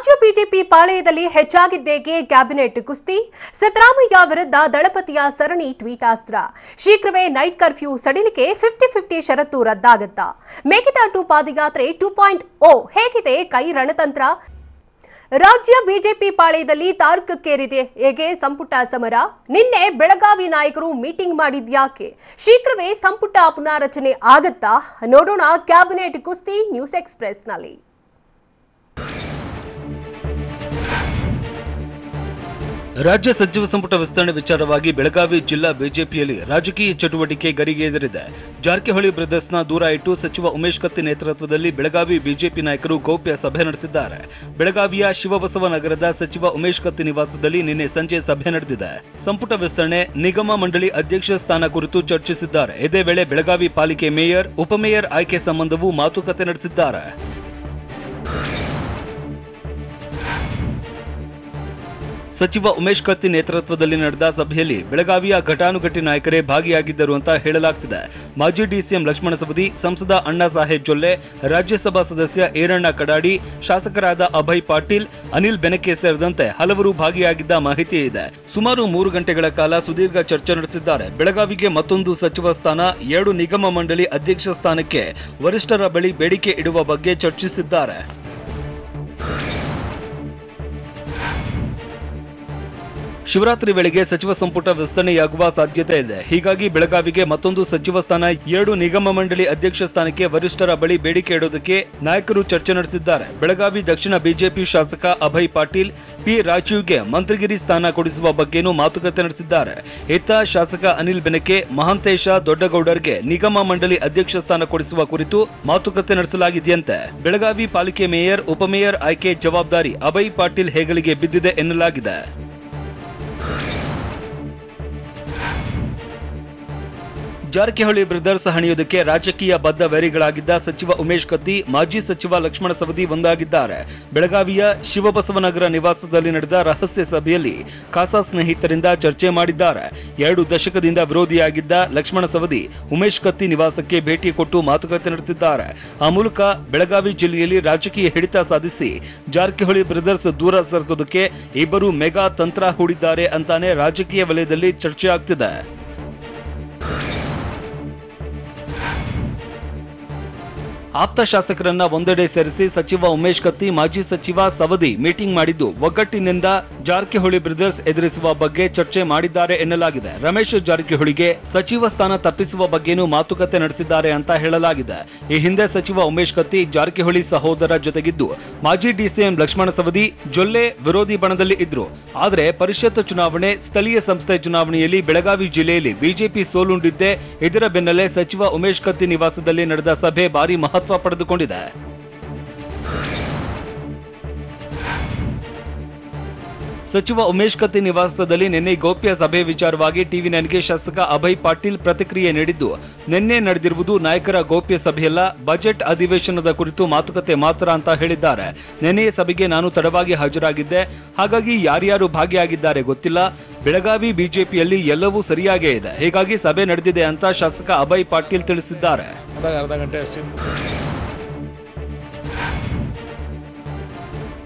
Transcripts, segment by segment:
ರಾಜ್ಯ BJP ಪಾಳೆಯದಲ್ಲಿ ಹೆಚ್ಚಾಗಿದ್ದೇಕೆ cabinet ಕುಸ್ತಿ, ಸಿದ್ದರಾಮಯ್ಯ ವಿರುದ್ಧ ದಳಪತಿಯ ಸರಣಿ ಟ್ವೀಟಾಸ್ತ್ರ, ಶೀಘ್ರವೇ ನೈಟ್ ಕರ್ಫ್ಯೂ ಸಡಿಲಿಕೆ 50-50 ಷರತ್ತು ರದ್ದಾಗುತ್ತಾ, ಮೇಕೆದಾಟು ಪಾದಯಾತ್ರೆ 2.0 ಹೇಗಿದೆ ಕೈ ರಣತಂತ್ರ. ರಾಜ್ಯ ಬಿಜೆಪಿ ಪಾಳೆಯದಲ್ಲಿ ತಾರಕಕ್ಕೇರಿದೆ ಹೇಗೆ ಸಂಪುಟ ಸಮರ. ನಿನ್ನೆ ಬೆಳಗಾವಿ ನಾಯಕರು ಮೀಟಿಂಗ್ ಮಾಡಿದ್ಯಾಕೆ, ಶೀಘ್ರವೇ ಸಂಪುಟ ಪುನಾರಚನೆ ಆಗತ್ತಾ, ನೋಡೋಣ ಕ್ಯಾಬಿನೆಟ್ ಕುಸ್ತಿ ನ್ಯೂಸ್ ಎಕ್ಸ್‌ಪ್ರೆಸ್‌ನಲ್ಲಿ. ರಾಜ್ಯ ಸಚಿವ ಸಂಪುಟ ವಿಸ್ತರಣೆ ವಿಚಾರವಾಗಿ ಬೆಳಗಾವಿ ಜಿಲ್ಲಾ ಬಿಜೆಪಿಯಲ್ಲಿ ರಾಜಕೀಯ ಚಟುವಟಿಕೆ ಗರಿಗೆದರಿದೆ. ಜಾರಕಿಹೊಳಿ ಬ್ರದರ್ಸ್ನ ದೂರ ಇಟ್ಟು ಸಚಿವ ಉಮೇಶ್ ಕತ್ತಿ ನೇತೃತ್ವದಲ್ಲಿ ಬೆಳಗಾವಿ ಬಿಜೆಪಿ ನಾಯಕರು ಗೌಪ್ಯ ಸಭೆ ನಡೆಸಿದ್ದಾರೆ. ಬೆಳಗಾವಿಯ ಶಿವಬಸವ ನಗರದ ಸಚಿವ ಉಮೇಶ್ ಕತ್ತಿ ನಿವಾಸದಲ್ಲಿ ನಿನ್ನೆ ಸಂಜೆ ಸಭೆ ನಡೆದಿದೆ. ಸಂಪುಟ ವಿಸ್ತರಣೆ, ನಿಗಮ ಮಂಡಳಿ ಅಧ್ಯಕ್ಷ ಸ್ಥಾನ ಕುರಿತು ಚರ್ಚಿಸಿದ್ದಾರೆ. ಇದೇ ವೇಳೆ ಬೆಳಗಾವಿ ಪಾಲಿಕೆ ಮೇಯರ್, ಉಪಮೇಯರ್ ಆಯ್ಕೆ ಸಂಬಂಧವೂ ಮಾತುಕತೆ ನಡೆಸಿದ್ದಾರೆ. ಸಚಿವ ಉಮೇಶ್ ಕತ್ತಿ ನೇತೃತ್ವದಲ್ಲಿ ನಡೆದ ಸಭೆಯಲ್ಲಿ ಬೆಳಗಾವಿಯ ಘಟಾನುಘಟಿ ನಾಯಕರೇ ಭಾಗಿಯಾಗಿದ್ದರು ಅಂತ ಹೇಳಲಾಗ್ತಿದೆ. ಮಾಜಿ ಡಿಸಿಎಂ ಲಕ್ಷ್ಮಣ ಸವದಿ, ಸಂಸದ ಅಣ್ಣಾ ಸಾಹೇಬ್ ಜೊಲ್ಲೆ, ರಾಜ್ಯಸಭಾ ಸದಸ್ಯ ಈರಣ್ಣ ಕಡಾಡಿ, ಶಾಸಕರಾದ ಅಭಯ್ ಪಾಟೀಲ್, ಅನಿಲ್ ಬೆನಕೆ ಸೇರಿದಂತೆ ಹಲವರು ಭಾಗಿಯಾಗಿದ್ದ ಮಾಹಿತಿ ಇದೆ. ಸುಮಾರು 3 ಗಂಟೆಗಳ ಕಾಲ ಸುದೀರ್ಘ ಚರ್ಚೆ ನಡೆಸಿದ್ದಾರೆ. ಬೆಳಗಾವಿಗೆ ಮತ್ತೊಂದು ಸಚಿವ ಸ್ಥಾನ, 2 ನಿಗಮ ಮಂಡಳಿ ಅಧ್ಯಕ್ಷ ಸ್ಥಾನಕ್ಕೆ ವರಿಷ್ಠರ ಬಳಿ ಬೇಡಿಕೆ ಇಡುವ ಬಗ್ಗೆ ಚರ್ಚಿಸಿದ್ದಾರೆ. ಶಿವರಾತ್ರಿ ವೇಳೆಗೆ ಸಚಿವ ಸಂಪುಟ ವಿಸ್ತರಣೆಯಾಗುವ ಸಾಧ್ಯತೆ ಇದೆ. ಹೀಗಾಗಿ ಬೆಳಗಾವಿಗೆ ಮತ್ತೊಂದು ಸಚಿವ ಸ್ಥಾನ, 2 ನಿಗಮ ಮಂಡಳಿ ಅಧ್ಯಕ್ಷ ಸ್ಥಾನಕ್ಕೆ ವರಿಷ್ಠರ ಬಳಿ ಬೇಡಿಕೆ ಇಡೋದಕ್ಕೆ ನಾಯಕರು ಚರ್ಚೆ ನಡೆಸಿದ್ದಾರೆ. ಬೆಳಗಾವಿ ದಕ್ಷಿಣ ಬಿಜೆಪಿ ಶಾಸಕ ಅಭಯ್ ಪಾಟೀಲ್, ಪಿ ರಾಜೀವ್ಗೆ ಮಂತ್ರಿಗಿರಿ ಸ್ಥಾನ ಕೊಡಿಸುವ ಬಗ್ಗೆನೂ ಮಾತುಕತೆ ನಡೆಸಿದ್ದಾರೆ. ಇತ್ತ ಶಾಸಕ ಅನಿಲ್ ಬೆನಕೆ, ಮಹಾಂತೇಶ ದೊಡ್ಡಗೌಡರ್ಗೆ ನಿಗಮ ಮಂಡಳಿ ಅಧ್ಯಕ್ಷ ಸ್ಥಾನ ಕೊಡಿಸುವ ಕುರಿತು ಮಾತುಕತೆ ನಡೆಸಲಾಗಿದೆಯಂತೆ. ಬೆಳಗಾವಿ ಪಾಲಿಕೆ ಮೇಯರ್, ಉಪಮೇಯರ್ ಆಯ್ಕೆ ಜವಾಬ್ದಾರಿ ಅಭಯ್ ಪಾಟೀಲ್ ಹೆಗಲಿಗೆ ಬಿದ್ದಿದೆ ಎನ್ನಲಾಗಿದೆ. ಜಾರಕಿಹೊಳಿ ಬ್ರದರ್ಸ್ ಹಣಿಯೋದಕ್ಕೆ ರಾಜಕೀಯ ಬದ್ಧ ವೈರಿಗಳಾಗಿದ್ದ ಸಚಿವ ಉಮೇಶ್ ಕತ್ತಿ, ಮಾಜಿ ಸಚಿವ ಲಕ್ಷ್ಮಣ ಸವದಿ ಒಂದಾಗಿದ್ದಾರೆ. ಬೆಳಗಾವಿಯ ಶಿವಬಸವನಗರ ನಿವಾಸದಲ್ಲಿ ನಡೆದ ರಹಸ್ಯ ಸಭೆಯಲ್ಲಿ ಖಾಸಾ ಸ್ನೇಹಿತರಿಂದ ಚರ್ಚೆ ಮಾಡಿದ್ದಾರೆ. 2 ದಶಕದಿಂದ ವಿರೋಧಿಯಾಗಿದ್ದ ಲಕ್ಷ್ಮಣ ಸವದಿ ಉಮೇಶ್ ಕತ್ತಿ ನಿವಾಸಕ್ಕೆ ಭೇಟಿ ಕೊಟ್ಟು ಮಾತುಕತೆ ನಡೆಸಿದ್ದಾರೆ. ಆ ಮೂಲಕ ಬೆಳಗಾವಿ ಜಿಲ್ಲೆಯಲ್ಲಿ ರಾಜಕೀಯ ಹಿಡಿತ ಸಾಧಿಸಿ ಜಾರಕಿಹೊಳಿ ಬ್ರದರ್ಸ್ ದೂರ ಸರಿಸೋದಕ್ಕೆ ಇಬ್ಬರು ಮೆಗಾ ತಂತ್ರ ಹೂಡಿದ್ದಾರೆ ಅಂತಾನೆ ರಾಜಕೀಯ ವಲಯದಲ್ಲಿ ಚರ್ಚೆ ಆಗ್ತಿದೆ. ಆಪ್ತ ಶಾಸಕರನ್ನ ಒಂದೆಡೆ ಸೇರಿಸಿ ಸಚಿವ ಉಮೇಶ್ ಕತ್ತಿ, ಮಾಜಿ ಸಚಿವ ಸವದಿ ಮೀಟಿಂಗ್ ಮಾಡಿದ್ದು ಒಗ್ಗಟ್ಟಿನಿಂದ ಜಾರಕಿಹೊಳಿ ಬ್ರದರ್ಸ್ ಎದುರಿಸುವ ಬಗ್ಗೆ ಚರ್ಚೆ ಮಾಡಿದ್ದಾರೆ ಎನ್ನಲಾಗಿದೆ. ರಮೇಶ್ ಜಾರಕಿಹೊಳಿಗೆ ಸಚಿವ ಸ್ಥಾನ ತಪ್ಪಿಸುವ ಬಗ್ಗೆನೂ ಮಾತುಕತೆ ನಡೆಸಿದ್ದಾರೆ ಅಂತ ಹೇಳಲಾಗಿದೆ. ಈ ಹಿಂದೆ ಸಚಿವ ಉಮೇಶ್ ಕತ್ತಿ ಜಾರಕಿಹೊಳಿ ಸಹೋದರ ಜೊತೆಗಿದ್ದು ಮಾಜಿ ಡಿಸಿಎಂ ಲಕ್ಷ್ಮಣ ಸವದಿ ಜೊಲ್ಲೆ ವಿರೋಧಿ ಬಣದಲ್ಲಿ ಇದ್ರು. ಆದರೆ ಪರಿಷತ್ ಚುನಾವಣೆ, ಸ್ಥಳೀಯ ಸಂಸ್ಥೆ ಚುನಾವಣೆಯಲ್ಲಿ ಬೆಳಗಾವಿ ಜಿಲ್ಲೆಯಲ್ಲಿ ಬಿಜೆಪಿ ಸೋಲುಂಡಿದ್ದೇ ಇದರ ಬೆನ್ನಲ್ಲೇ ಸಚಿವ ಉಮೇಶ್ ಕತ್ತಿ ನಿವಾಸದಲ್ಲಿ ನಡೆದ ಸಭೆ ಭಾರಿ ಮಹತ್ವ ಪಡೆದುಕೊಂಡಿದೆ. ಸಚಿವ ಉಮೇಶ್ ಕತ್ತಿ ನಿವಾಸದಲ್ಲಿ ನಿನ್ನೆ ಗೌಪ್ಯ ಸಭೆ ವಿಚಾರವಾಗಿ ಟಿವಿ 9ಗೆ ಶಾಸಕ ಅಭಯ್ ಪಾಟೀಲ್ ಪ್ರತಿಕ್ರಿಯೆ ನೀಡಿದ್ದು, ನಿನ್ನೆ ನಡೆದಿರುವುದು ನಾಯಕರ ಗೌಪ್ಯ ಸಭೆಯಲ್ಲ, ಬಜೆಟ್ ಅಧಿವೇಶನದ ಕುರಿತು ಮಾತುಕತೆ ಮಾತ್ರ ಅಂತ ಹೇಳಿದ್ದಾರೆ. ನಿನ್ನೆಯ ಸಭೆಗೆ ನಾನು ತಡವಾಗಿ ಹಾಜರಾಗಿದ್ದೆ, ಹಾಗಾಗಿ ಯಾರ್ಯಾರು ಭಾಗಿಯಾಗಿದ್ದಾರೆ ಗೊತ್ತಿಲ್ಲ. ಬೆಳಗಾವಿ ಬಿಜೆಪಿಯಲ್ಲಿ ಎಲ್ಲವೂ ಸರಿಯಾಗೇ ಇದೆ, ಹೀಗಾಗಿ ಸಭೆ ನಡೆದಿದೆ ಅಂತ ಶಾಸಕ ಅಭಯ್ ಪಾಟೀಲ್ ತಿಳಿಸಿದ್ದಾರೆ.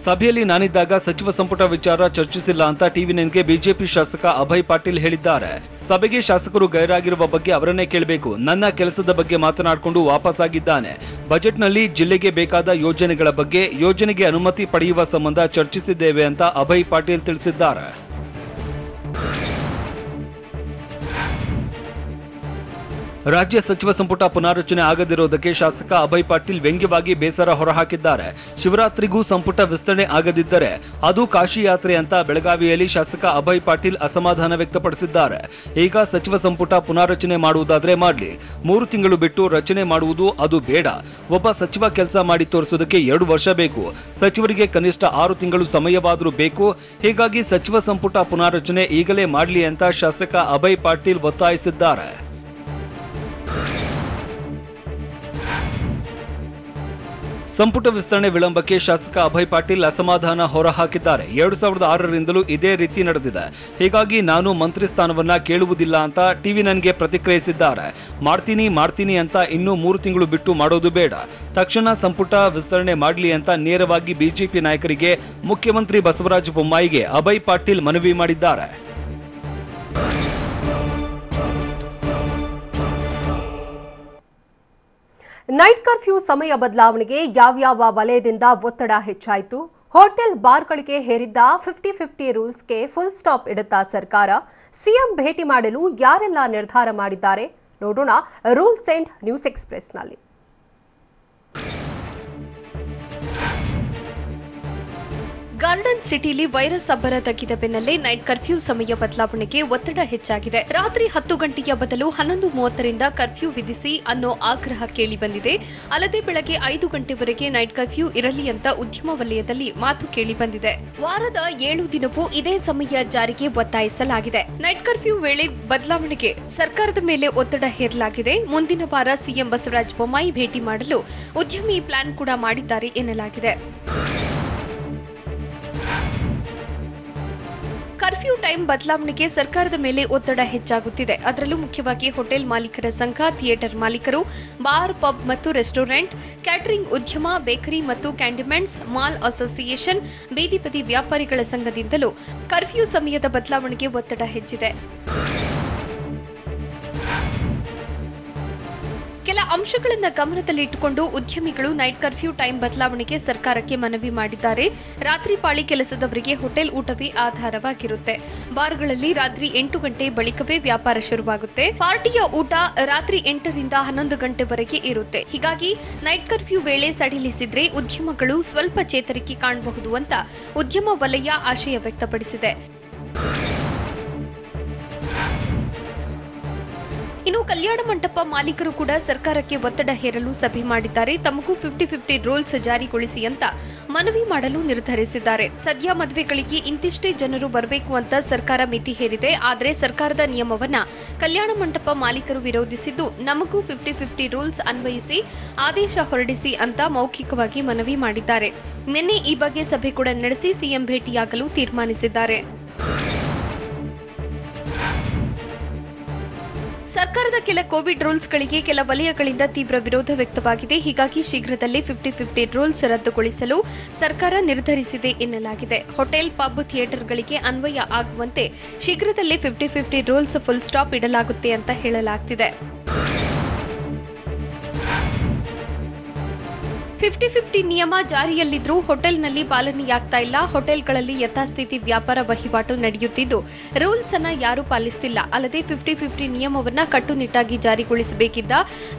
ಸಭೆಯಲ್ಲಿ ನಾನಿದ್ದಾಗ ಸಚಿವ ಸಂಪುಟ ವಿಚಾರ ಚರ್ಚಿಸಿಲ್ಲ ಅಂತ ಟಿವಿ 9ಗೆ ಬಿಜೆಪಿ ಶಾಸಕ ಅಭಯ್ ಪಾಟೀಲ್ ಹೇಳಿದ್ದಾರೆ. ಸಭೆಗೆ ಶಾಸಕರು ಗೈರಾಗಿರುವ ಬಗ್ಗೆ ಅವರನ್ನೇ ಕೇಳಬೇಕು. ನನ್ನ ಕೆಲಸದ ಬಗ್ಗೆ ಮಾತನಾಡಿಕೊಂಡು ವಾಪಸ್ಸಾಗಿದ್ದಾನೆ. ಬಜೆಟ್ನಲ್ಲಿ ಜಿಲ್ಲೆಗೆ ಬೇಕಾದ ಯೋಜನೆಗಳ ಬಗ್ಗೆ, ಯೋಜನೆಗೆ ಅನುಮತಿ ಪಡೆಯುವ ಸಂಬಂಧ ಚರ್ಚಿಸಿದ್ದೇವೆ ಅಂತ ಅಭಯ್ ಪಾಟೀಲ್ ತಿಳಿಸಿದ್ದಾರೆ. ರಾಜ್ಯ ಸಚಿವ ಸಂಪುಟ ಪುನಾರಚನೆ ಆಗದಿರುವುದಕ್ಕೆ ಶಾಸಕ ಅಭಯ್ ಪಾಟೀಲ್ ವ್ಯಂಗ್ಯವಾಗಿ ಬೇಸರ ಹೊರಹಾಕಿದ್ದಾರೆ. ಶಿವರಾತ್ರಿಗೂ ಸಂಪುಟ ವಿಸ್ತರಣೆ ಆಗದಿದ್ದರೆ ಅದು ಕಾಶಿ ಯಾತ್ರೆ ಅಂತ ಬೆಳಗಾವಿಯಲ್ಲಿ ಶಾಸಕ ಅಭಯ್ ಪಾಟೀಲ್ ಅಸಮಾಧಾನ ವ್ಯಕ್ತಪಡಿಸಿದ್ದಾರೆ. ಈಗ ಸಚಿವ ಸಂಪುಟ ಪುನಾರಚನೆ ಮಾಡುವುದಾದ್ರೆ ಮಾಡಲಿ, 3 ತಿಂಗಳು ಬಿಟ್ಟು ರಚನೆ ಮಾಡುವುದು ಅದು ಬೇಡ. ಒಬ್ಬ ಸಚಿವ ಕೆಲಸ ಮಾಡಿ ತೋರಿಸೋದಕ್ಕೆ 2 ವರ್ಷ ಬೇಕು. ಸಚಿವರಿಗೆ ಕನಿಷ್ಠ 6 ತಿಂಗಳು ಸಮಯವಾದರೂ ಬೇಕು. ಹೀಗಾಗಿ ಸಚಿವ ಸಂಪುಟ ಪುನಾರಚನೆ ಈಗಲೇ ಮಾಡಲಿ ಅಂತ ಶಾಸಕ ಅಭಯ್ ಪಾಟೀಲ್ ಒತ್ತಾಯಿಸಿದ್ದಾರೆ. ಸಂಪುಟ ವಿಸ್ತರಣೆ ವಿಳಂಬಕ್ಕೆ ಶಾಸಕ ಅಭಯ್ ಪಾಟೀಲ್ ಅಸಮಾಧಾನ ಹೊರಹಾಕಿದ್ದಾರೆ. 2006ರಿಂದಲೂ ಇದೇ ರೀತಿ ನಡೆದಿದೆ. ಹೀಗಾಗಿ ನಾನು ಮಂತ್ರಿ ಸ್ಥಾನವನ್ನ ಕೇಳುವುದಿಲ್ಲ ಅಂತ TV9ಗೆ ಪ್ರತಿಕ್ರಿಯಿಸಿದ್ದಾರೆ. ಮಾಡ್ತೀನಿ ಅಂತ ಇನ್ನೂ 3 ತಿಂಗಳು ಬಿಟ್ಟು ಮಾಡೋದು ಬೇಡ. ತಕ್ಷಣ ಸಂಪುಟ ವಿಸ್ತರಣೆ ಮಾಡಲಿ ಅಂತ ನೇರವಾಗಿ ಬಿಜೆಪಿ ನಾಯಕರಿಗೆ ಮುಖ್ಯಮಂತ್ರಿ ಬಸವರಾಜ ಬೊಮ್ಮಾಯಿಗೆ ಅಭಯ್ ಪಾಟೀಲ್ ಮನವಿ ಮಾಡಿದ್ದಾರೆ. ನೈಟ್ ಕರ್ಫ್ಯೂ ಸಮಯ ಬದಲಾವಣೆಗೆ ಯಾವ್ಯಾವ ವಲಯದಿಂದ ಒತ್ತಡ ಹೆಚ್ಚಾಯಿತು? ಹೋಟೆಲ್ ಬಾರ್ಗಳಿಗೆ ಹೇರಿದ್ದ 50-50 ರೂಲ್ಸ್ಗೆ ಫುಲ್ ಸ್ಟಾಪ್ ಇಡುತ್ತಾ ಸರ್ಕಾರ? ಸಿಎಂ ಭೇಟಿ ಮಾಡಲು ಯಾರೆಲ್ಲ ನಿರ್ಧಾರ ಮಾಡಿದ್ದಾರೆ? ನೋಡೋಣ ರೂಲ್ಸ್ ಅಂಡ್ ನ್ಯೂಸ್ ಎಕ್ಸ್‌ಪ್ರೆಸ್‌ನಲ್ಲಿ. ಗಾರ್ಡನ್ ಸಿಟಿಲಿ ವೈರಸ್ ಅಬ್ಬರ ತಗ್ಗಿದ ಬೆನ್ನಲ್ಲೇ ನೈಟ್ ಕರ್ಫ್ಯೂ ಸಮಯ ಬದಲಾವಣೆಗೆ ಒತ್ತಡ ಹೆಚ್ಚಾಗಿದೆ. ರಾತ್ರಿ 10 ಗಂಟೆಯ ಬದಲು 11:30ರಿಂದ ಕರ್ಫ್ಯೂ ವಿಧಿಸಿ ಅನ್ನೋ ಆಗ್ರಹ ಕೇಳಿಬಂದಿದೆ. ಅಲ್ಲದೆ ಬೆಳಗ್ಗೆ 5 ಗಂಟೆವರೆಗೆ ನೈಟ್ ಕರ್ಫ್ಯೂ ಇರಲಿ ಅಂತ ಉದ್ಯಮ ವಲಯದಲ್ಲಿ ಮಾತು ಕೇಳಿಬಂದಿದೆ. ವಾರದ 7 ದಿನವೂ ಇದೇ ಸಮಯ ಜಾರಿಗೆ ಒತ್ತಾಯಿಸಲಾಗಿದೆ. ನೈಟ್ ಕರ್ಫ್ಯೂ ವೇಳೆ ಬದಲಾವಣೆಗೆ ಸರ್ಕಾರದ ಮೇಲೆ ಒತ್ತಡ ಹೇರಲಾಗಿದೆ. ಮುಂದಿನ ವಾರ ಸಿಎಂ ಬಸವರಾಜ ಬೊಮ್ಮಾಯಿ ಭೇಟಿ ಮಾಡಲು ಉದ್ಯಮಿ ಪ್ಲಾನ್ ಕೂಡ ಮಾಡಿದ್ದಾರೆ ಎನ್ನಲಾಗಿದೆ. ಕರ್ಫ್ಯೂ ಟೈಮ್ ಬದಲಾವಣೆಗೆ ಸರ್ಕಾರದ ಮೇಲೆ ಒತ್ತಡ ಹೆಚ್ಚಾಗುತ್ತಿದೆ. ಅದರಲ್ಲೂ ಮುಖ್ಯವಾಗಿ ಹೋಟೆಲ್ ಮಾಲೀಕರ ಸಂಘ, ಥಿಯೇಟರ್ ಮಾಲೀಕರು, ಬಾರ್, ಪಬ್ ಮತ್ತು ರೆಸ್ಟೋರೆಂಟ್, ಕ್ಯಾಟರಿಂಗ್ ಉದ್ಯಮ, ಬೇಕರಿ ಮತ್ತು ಕ್ಯಾಂಡಿಮೆಂಟ್ಸ್, ಮಾಲ್ ಅಸೋಸಿಯೇಷನ್, ಬೀದಿ ಬದಿ ವ್ಯಾಪಾರಿಗಳ ಸಂಘದಿಂದಲೂ ಕರ್ಫ್ಯೂ ಸಮಯದ ಬದಲಾವಣೆಗೆ ಒತ್ತಡ ಹೆಚ್ಚಿದೆ. ಕೆಲ ಅಂಶಗಳನ್ನು ಗಮನದಲ್ಲಿಟ್ಟುಕೊಂಡು ಉದ್ಯಮಿಗಳು ನೈಟ್ ಕರ್ಫ್ಯೂ ಟೈಮ್ ಬದಲಾವಣೆಗೆ ಸರ್ಕಾರಕ್ಕೆ ಮನವಿ ಮಾಡಿದ್ದಾರೆ. ರಾತ್ರಿ ಪಾಳಿ ಕೆಲಸದವರಿಗೆ ಹೋಟೆಲ್ ಊಟವೇ ಆಧಾರವಾಗಿರುತ್ತೆ. ಬಾರ್ಗಳಲ್ಲಿ ರಾತ್ರಿ 8 ಗಂಟೆ ಬಳಿಕವೇ ವ್ಯಾಪಾರ ಶುರುವಾಗುತ್ತೆ. ಪಾರ್ಟಿಯ ಊಟ ರಾತ್ರಿ 8ರಿಂದ 11 ಗಂಟೆವರೆಗೆ ಇರುತ್ತೆ. ಹೀಗಾಗಿ ನೈಟ್ ಕರ್ಫ್ಯೂ ವೇಳೆ ಸಡಿಲಿಸಿದ್ರೆ ಉದ್ಯಮಗಳು ಸ್ವಲ್ಪ ಚೇತರಿಕೆ ಕಾಣಬಹುದು ಅಂತ ಉದ್ಯಮ ವಲಯ ಆಶಯ ವ್ಯಕ್ತಪಡಿಸಿದೆ. ಇನ್ನು ಕಲ್ಯಾಣ ಮಂಟಪ ಮಾಲೀಕರು ಕೂಡ ಸರ್ಕಾರಕ್ಕೆ ಒತ್ತಡ ಹೇರಲು ಸಭೆ ಮಾಡಿದ್ದಾರೆ. ತಮಗೂ 50-50 ರೂಲ್ಸ್ ಜಾರಿಗೊಳಿಸಿ ಅಂತ ಮನವಿ ಮಾಡಲು ನಿರ್ಧರಿಸಿದ್ದಾರೆ. ಸದ್ಯ ಮದುವೆಗಳಿಗೆ ಇಂತಿಷ್ಟೇ ಜನರು ಬರಬೇಕು ಅಂತ ಸರ್ಕಾರ ಮಿತಿ ಹೇರಿದೆ. ಆದರೆ ಸರ್ಕಾರದ ನಿಯಮವನ್ನ ಕಲ್ಯಾಣ ಮಂಟಪ ಮಾಲೀಕರು ವಿರೋಧಿಸಿದ್ದು, ನಮಗೂ 50-50 ರೂಲ್ಸ್ ಅನ್ವಯಿಸಿ ಆದೇಶ ಹೊರಡಿಸಿ ಅಂತ ಮೌಖಿಕವಾಗಿ ಮನವಿ ಮಾಡಿದ್ದಾರೆ. ನಿನ್ನೆ ಈ ಬಗ್ಗೆ ಸಭೆ ಕೂಡ ನಡೆಸಿ ಸಿಎಂ ಭೇಟಿಯಾಗಲು ತೀರ್ಮಾನಿಸಿದ್ದಾರೆ. ಸರ್ಕಾರದ ಕೆಲ ಕೋವಿಡ್ ರೂಲ್ಸ್ಗಳಿಗೆ ಕೆಲ ವಲಯಗಳಿಂದ ತೀವ್ರ ವಿರೋಧ ವ್ಯಕ್ತವಾಗಿದೆ. ಹೀಗಾಗಿ ಶೀಘ್ರದಲ್ಲೇ 50-50 ರೂಲ್ಸ್ ರದ್ದುಗೊಳಿಸಲು ಸರ್ಕಾರ ನಿರ್ಧರಿಸಿದೆ ಎನ್ನಲಾಗಿದೆ. ಹೋಟೆಲ್, ಪಬ್, ಥಿಯೇಟರ್ಗಳಿಗೆ ಅನ್ವಯ ಆಗುವಂತೆ ಶೀಘ್ರದಲ್ಲೇ 50-50 ರೂಲ್ಸ್ ಫುಲ್ ಸ್ಟಾಪ್ ಇಡಲಾಗುತ್ತೆ ಅಂತ ಹೇಳಲಾಗ್ತಿದೆ. 50-50 ನಿಯಮ ಜಾರಿಯಲ್ಲಿದ್ರೂ ಹೋಟೆಲ್ನಲ್ಲಿ ಪಾಲನೆಯಾಗ್ತಾ ಇಲ್ಲ. ಹೋಟೆಲ್ಗಳಲ್ಲಿ ಯಥಾಸ್ಥಿತಿ ವ್ಯಾಪಾರ ವಹಿವಾಟು ನಡೆಯುತ್ತಿದ್ದು ರೂಲ್ಸ್ ಅನ್ನ ಯಾರೂ ಪಾಲಿಸುತ್ತಿಲ್ಲ. ಅಲ್ಲದೆ 50-50 ನಿಯಮವನ್ನ ಕಟ್ಟುನಿಟ್ಟಾಗಿ ಜಾರಿಗೊಳಿಸಬೇಕಿದ್ದ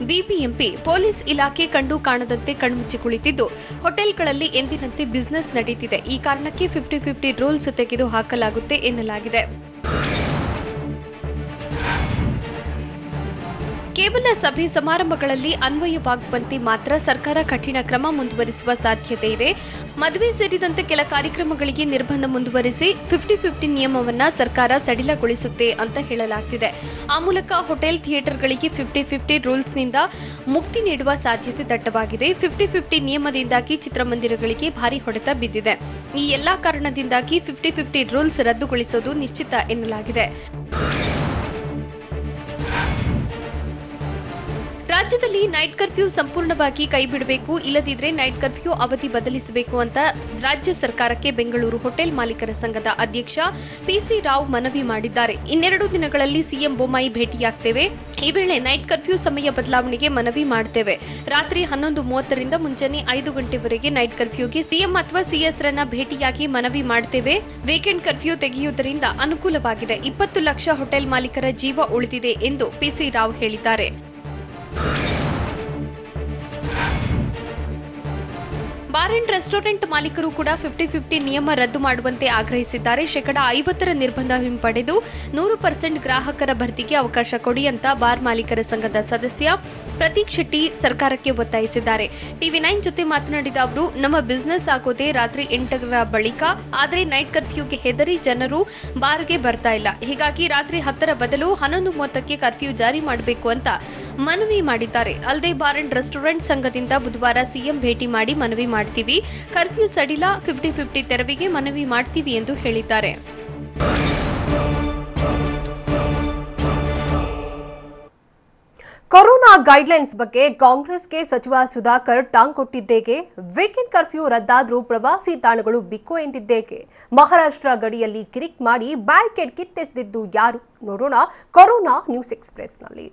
ಬಿಬಿಎಂಪಿ ಪೊಲೀಸ್ ಇಲಾಖೆ ಕಂಡು ಕಾಣದಂತೆ ಕಣ್ಮುಚ್ಚಿ ಕುಳಿತಿದ್ದು ಹೋಟೆಲ್ಗಳಲ್ಲಿ ಎಂದಿನಂತೆ ಬಿಸಿನೆಸ್ ನಡೆಯುತ್ತಿದೆ. ಈ ಕಾರಣಕ್ಕೆ 50-50 ರೂಲ್ಸ್ ತೆಗೆದು ಹಾಕಲಾಗುತ್ತೆ ಎನ್ನಲಾಗಿದೆ. ಕೇವಲ ಸಭೆ ಸಮಾರಂಭಗಳಲ್ಲಿ ಅನ್ವಯವಾಗುವಂತೆ ಮಾತ್ರ ಸರ್ಕಾರ ಕಠಿಣ ಕ್ರಮ ಮುಂದುವರಿಸುವ ಸಾಧ್ಯತೆ ಇದೆ. ಮದುವೆ ಸೇರಿದಂತೆ ಕೆಲ ಕಾರ್ಯಕ್ರಮಗಳಿಗೆ ನಿರ್ಬಂಧ ಮುಂದುವರಿಸಿ 50-50 ನಿಯಮವನ್ನ ಸರ್ಕಾರ ಸಡಿಲಗೊಳಿಸುತ್ತೆ ಅಂತ ಹೇಳಲಾಗ್ತಿದೆ. ಆ ಮೂಲಕ ಹೋಟೆಲ್, ಥಿಯೇಟರ್ಗಳಿಗೆ 50-50 ರೂಲ್ಸ್ನಿಂದ ಮುಕ್ತಿ ನೀಡುವ ಸಾಧ್ಯತೆ ದಟ್ಟವಾಗಿದೆ. 50-50 ನಿಯಮದಿಂದಾಗಿ ಚಿತ್ರಮಂದಿರಗಳಿಗೆ ಭಾರಿ ಹೊಡೆತ ಬಿದ್ದಿದೆ. ಈ ಎಲ್ಲಾ ಕಾರಣದಿಂದಾಗಿ 50-50 ರೂಲ್ಸ್ ರದ್ದುಗೊಳಿಸೋದು ನಿಶ್ಚಿತ ಎನ್ನಲಾಗಿದೆ. ರಾಜ್ಯದಲ್ಲಿ ನೈಟ್ ಕರ್ಫ್ಯೂ ಸಂಪೂರ್ಣವಾಗಿ ಕೈಬಿಡಬೇಕು, ಇಲ್ಲದಿದ್ರೆ ನೈಟ್ ಕರ್ಫ್ಯೂ ಅವಧಿ ಬದಲಿಸಬೇಕು ಅಂತ ರಾಜ್ಯ ಸರ್ಕಾರಕ್ಕೆ ಬೆಂಗಳೂರು ಹೋಟೆಲ್ ಮಾಲೀಕರ ಸಂಘದ ಅಧ್ಯಕ್ಷ ಪಿಸಿ ರಾವ್ ಮನವಿ ಮಾಡಿದ್ದಾರೆ. 2 ದಿನಗಳಲ್ಲಿ ಸಿಎಂ ಬೊಮ್ಮಾಯಿ ಭೇಟಿಯಾಗ್ತೇವೆ. ಈ ವೇಳೆ ನೈಟ್ ಕರ್ಫ್ಯೂ ಸಮಯ ಬದಲಾವಣೆಗೆ ಮನವಿ ಮಾಡ್ತೇವೆ. ರಾತ್ರಿ 11:30ರಿಂದ ಮುಂಜಾನೆ 5 ಗಂಟೆವರೆಗೆ ನೈಟ್ ಕರ್ಫ್ಯೂಗೆ ಸಿಎಂ ಅಥವಾ ಸಿಎಸ್ ರನ್ನ ಭೇಟಿಯಾಗಿ ಮನವಿ ಮಾಡ್ತೇವೆ. ವೀಕೆಂಡ್ ಕರ್ಫ್ಯೂ ತೆಗೆಯುವುದರಿಂದ ಅನುಕೂಲವಾಗಿದೆ. 20 ಲಕ್ಷ ಹೋಟೆಲ್ ಮಾಲೀಕರ ಜೀವ ಉಳಿದಿದೆ ಎಂದು ಪಿಸಿ ರಾವ್ ಹೇಳಿದ್ದಾರೆ. ಬಾರ್ ಅಂಡ್ ರೆಸ್ಟೋರೆಂಟ್ ಮಾಲೀಕರು ಕೂಡ 50-50 ನಿಯಮ ರದ್ದು ಮಾಡುವಂತೆ ಆಗ್ರಹಿಸಿದ್ದಾರೆ. 50% ನಿರ್ಬಂಧ ಹಿಂಪಡೆದು 100% ಗ್ರಾಹಕರ ಭರ್ತಿಗೆ ಅವಕಾಶ ಕೊಡಿ ಅಂತ ಬಾರ್ ಮಾಲೀಕರ ಸಂಘದ ಸದಸ್ಯ ಪ್ರತೀಕ್ ಶೆಟ್ಟಿ ಸರ್ಕಾರಕ್ಕೆ ಒತ್ತಾಯಿಸಿದ್ದಾರೆ. TV9 ಜೊತೆ ಮಾತನಾಡಿದ ಅವರು, ನಮ್ಮ ಬಿಸಿನೆಸ್ ಆಗೋದೇ ರಾತ್ರಿ 8ರ ಬಳಿಕ. ಆದರೆ ನೈಟ್ ಕರ್ಫ್ಯೂಗೆ ಹೆದರಿ ಜನರು ಬಾರ್ಗೆ ಬರ್ತಾ ಇಲ್ಲ. ಹೀಗಾಗಿ ರಾತ್ರಿ 10ರ ಬದಲು 11:30ಕ್ಕೆ ಕರ್ಫ್ಯೂ ಜಾರಿ ಮಾಡಬೇಕು ಅಂತ ಮನವಿ ಮಾಡಿದ್ದಾರೆ. ಅಲ್ಲದೆ ಬಾರ್ ಅಂಡ್ ರೆಸ್ಟೋರೆಂಟ್ ಸಂಘದಿಂದ ಬುಧವಾರ ಸಿಎಂ ಭೇಟಿ ಮಾಡಿ ಮನವಿ ಮಾಡ್ತೀವಿ, ಕರ್ಫ್ಯೂ ಸಡಿಲ 50-50 ತೆರವಿಗೆ ಮನವಿ ಮಾಡ್ತೀವಿ ಎಂದು ಹೇಳಿದ್ದಾರೆ. ಕೊರೋನಾ ಗೈಡ್ಲೈನ್ಸ್ ಬಗ್ಗೆ ಕಾಂಗ್ರೆಸ್ಗೆ ಸಚಿವ ಸುಧಾಕರ್ ಟಾಂಗ್ ಕೊಟ್ಟಿದ್ದೇಕೆ? ವೀಕೆಂಡ್ ಕರ್ಫ್ಯೂ ರದ್ದಾದರೂ ಪ್ರವಾಸಿ ತಾಣಗಳು ಬಿಕೋ ಎಂದಿದ್ದೇಕೆ? ಮಹಾರಾಷ್ಟ್ರ ಗಡಿಯಲ್ಲಿ ಕಿರಿಕ್ ಮಾಡಿ ಬ್ಯಾರಿಕೇಡ್ ಕಿತ್ತೆಸೆದಿದ್ದು ಯಾರು? ನೋಡೋಣ ಕೊರೋನಾ ನ್ಯೂಸ್ ಎಕ್ಸ್‌ಪ್ರೆಸ್‌ನಲ್ಲಿ.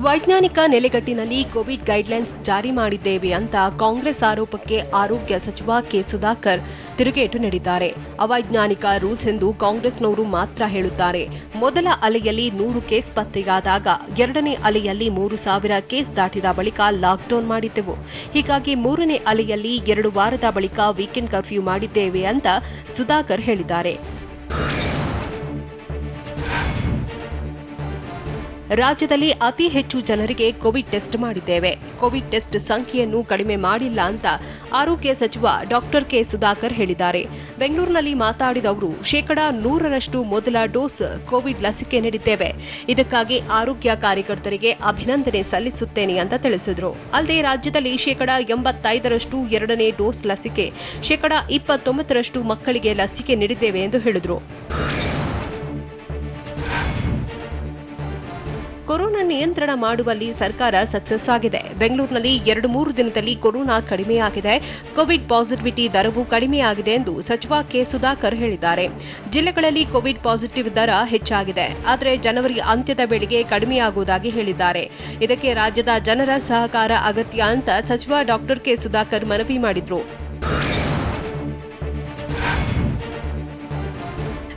ವೈಜ್ಞಾನಿಕ ನೆಲೆಗಟ್ಟಿನಲ್ಲಿ ಕೋವಿಡ್ ಗೈಡ್ಲೈನ್ಸ್ ಜಾರಿ ಮಾಡಿದ್ದೇವೆ ಅಂತ ಕಾಂಗ್ರೆಸ್ ಆರೋಪಕ್ಕೆ ಆರೋಗ್ಯ ಸಚಿವ ಕೆ ಸುಧಾಕರ್ ತಿರುಗೇಟು ನೀಡಿದ್ದಾರೆ. ಅವೈಜ್ಞಾನಿಕ ರೂಲ್ಸ್ ಎಂದು ಕಾಂಗ್ರೆಸ್ನವರು ಮಾತ್ರ ಹೇಳುತ್ತಾರೆ. ಮೊದಲ ಅಲೆಯಲ್ಲಿ 100 ಕೇಸ್ ಪತ್ತೆಯಾದಾಗ ಎರಡನೇ ಅಲೆಯಲ್ಲಿ 3,000 ಕೇಸ್ ದಾಟಿದ ಬಳಿಕ ಲಾಕ್ಡೌನ್ ಮಾಡಿದ್ದೆವು. ಹೀಗಾಗಿ ಮೂರನೇ ಅಲೆಯಲ್ಲಿ 2 ವಾರದ ಬಳಿಕ ವೀಕೆಂಡ್ ಕರ್ಫ್ಯೂ ಮಾಡಿದ್ದೇವೆ ಅಂತ ಸುಧಾಕರ್ ಹೇಳಿದ್ದಾರೆ. ರಾಜ್ಯದಲ್ಲಿ ಅತಿ ಹೆಚ್ಚು ಜನರಿಗೆ ಕೋವಿಡ್ ಟೆಸ್ಟ್ ಮಾಡಿದ್ದೇವೆ. ಕೋವಿಡ್ ಟೆಸ್ಟ್ ಸಂಖ್ಯೆಯನ್ನು ಕಡಿಮೆ ಮಾಡಿಲ್ಲ ಅಂತ ಆರೋಗ್ಯ ಸಚಿವ ಡಾಕ್ಟರ್ ಕೆ ಸುಧಾಕರ್ ಹೇಳಿದ್ದಾರೆ. ಬೆಂಗಳೂರಿನಲ್ಲಿ ಮಾತಾಡಿದ ಅವರು 100% ಮೊದಲ ಡೋಸ್ ಕೋವಿಡ್ ಲಸಿಕೆ ನೀಡಿದ್ದೇವೆ. ಇದಕ್ಕಾಗಿ ಆರೋಗ್ಯ ಕಾರ್ಯಕರ್ತರಿಗೆ ಅಭಿನಂದನೆ ಸಲ್ಲಿಸುತ್ತೇನೆ ಅಂತ ತಿಳಿಸಿದರು. ಅಲ್ಲದೆ ರಾಜ್ಯದಲ್ಲಿ 85% ಎರಡನೇ ಡೋಸ್ ಲಸಿಕೆ, 29% ಮಕ್ಕಳಿಗೆ ಲಸಿಕೆ ನೀಡಿದ್ದೇವೆ ಎಂದು ಹೇಳಿದರು. ಕೊರೋನಾ ನಿಯಂತ್ರಣ ಮಾಡುವಲ್ಲಿ ಸರ್ಕಾರ ಸಕ್ಸಸ್ ಆಗಿದೆ. ಬೆಂಗಳೂರಿನಲ್ಲಿ 2-3 ದಿನದಲ್ಲಿ ಕೊರೋನಾ ಕಡಿಮೆಯಾಗಿದೆ. ಕೋವಿಡ್ ಪಾಸಿಟಿವಿಟಿ ದರವೂ ಕಡಿಮೆಯಾಗಿದೆ ಎಂದು ಸಚಿವ ಕೆ ಸುಧಾಕರ್ ಹೇಳಿದ್ದಾರೆ. ಜಿಲ್ಲೆಗಳಲ್ಲಿ ಕೋವಿಡ್ ಪಾಸಿಟಿವ್ ದರ ಹೆಚ್ಚಾಗಿದೆ, ಆದರೆ ಜನವರಿ ಅಂತ್ಯದ ವೇಳೆಗೆ ಕಡಿಮೆಯಾಗುವುದಾಗಿ ಹೇಳಿದ್ದಾರೆ. ಇದಕ್ಕೆ ರಾಜ್ಯದ ಜನರ ಸಹಕಾರ ಅಗತ್ಯ ಅಂತ ಸಚಿವ ಡಾಕ್ಟರ್ ಕೆ ಸುಧಾಕರ್ ಮನವಿ ಮಾಡಿದರು.